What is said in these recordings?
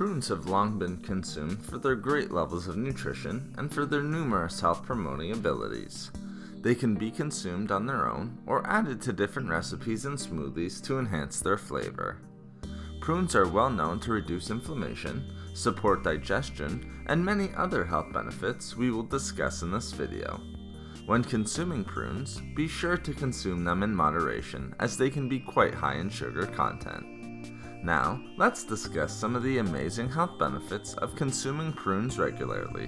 Prunes have long been consumed for their great levels of nutrition and for their numerous health-promoting abilities. They can be consumed on their own or added to different recipes and smoothies to enhance their flavor. Prunes are well known to reduce inflammation, support digestion, and many other health benefits we will discuss in this video. When consuming prunes, be sure to consume them in moderation as they can be quite high in sugar content. Now, let's discuss some of the amazing health benefits of consuming prunes regularly.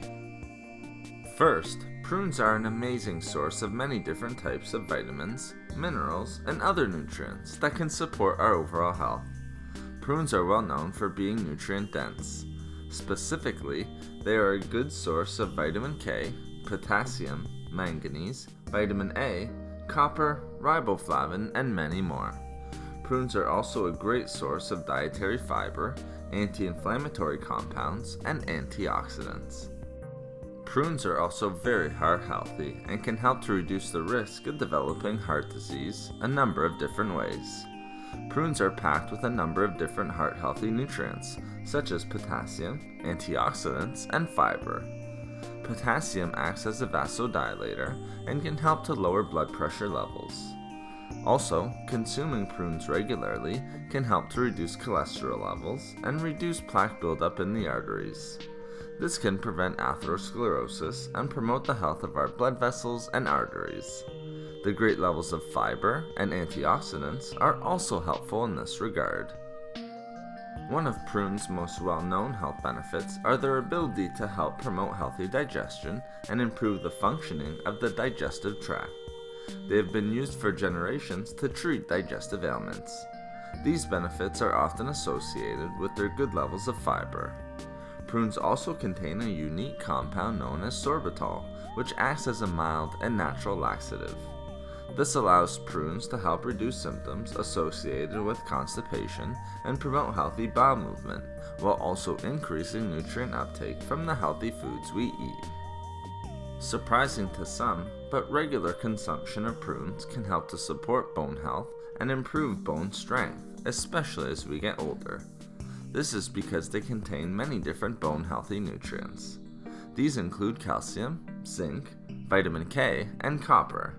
First, prunes are an amazing source of many different types of vitamins, minerals, and other nutrients that can support our overall health. Prunes are well known for being nutrient dense. Specifically, they are a good source of vitamin K, potassium, manganese, vitamin A, copper, riboflavin, and many more. Prunes are also a great source of dietary fiber, anti-inflammatory compounds, and antioxidants. Prunes are also very heart healthy and can help to reduce the risk of developing heart disease a number of different ways. Prunes are packed with a number of different heart healthy nutrients, such as potassium, antioxidants, and fiber. Potassium acts as a vasodilator and can help to lower blood pressure levels. Also, consuming prunes regularly can help to reduce cholesterol levels and reduce plaque buildup in the arteries. This can prevent atherosclerosis and promote the health of our blood vessels and arteries. The great levels of fiber and antioxidants are also helpful in this regard. One of prunes' most well-known health benefits are their ability to help promote healthy digestion and improve the functioning of the digestive tract. They have been used for generations to treat digestive ailments. These benefits are often associated with their good levels of fiber. Prunes also contain a unique compound known as sorbitol, which acts as a mild and natural laxative. This allows prunes to help reduce symptoms associated with constipation and promote healthy bowel movement, while also increasing nutrient uptake from the healthy foods we eat. Surprising to some, but regular consumption of prunes can help to support bone health and improve bone strength, especially as we get older. This is because they contain many different bone healthy nutrients. These include calcium, zinc, vitamin K, and copper.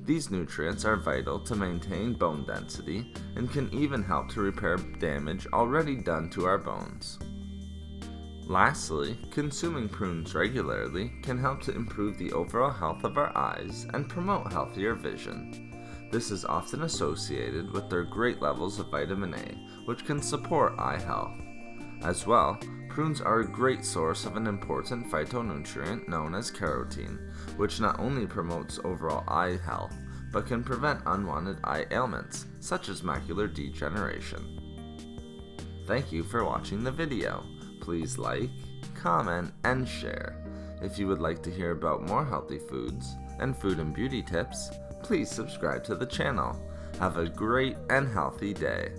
These nutrients are vital to maintain bone density and can even help to repair damage already done to our bones. Lastly, consuming prunes regularly can help to improve the overall health of our eyes and promote healthier vision. This is often associated with their great levels of vitamin A, which can support eye health. As well, prunes are a great source of an important phytonutrient known as carotene, which not only promotes overall eye health, but can prevent unwanted eye ailments, such as macular degeneration. Thank you for watching the video. Please like, comment, and share. If you would like to hear about more healthy foods and food and beauty tips, please subscribe to the channel. Have a great and healthy day.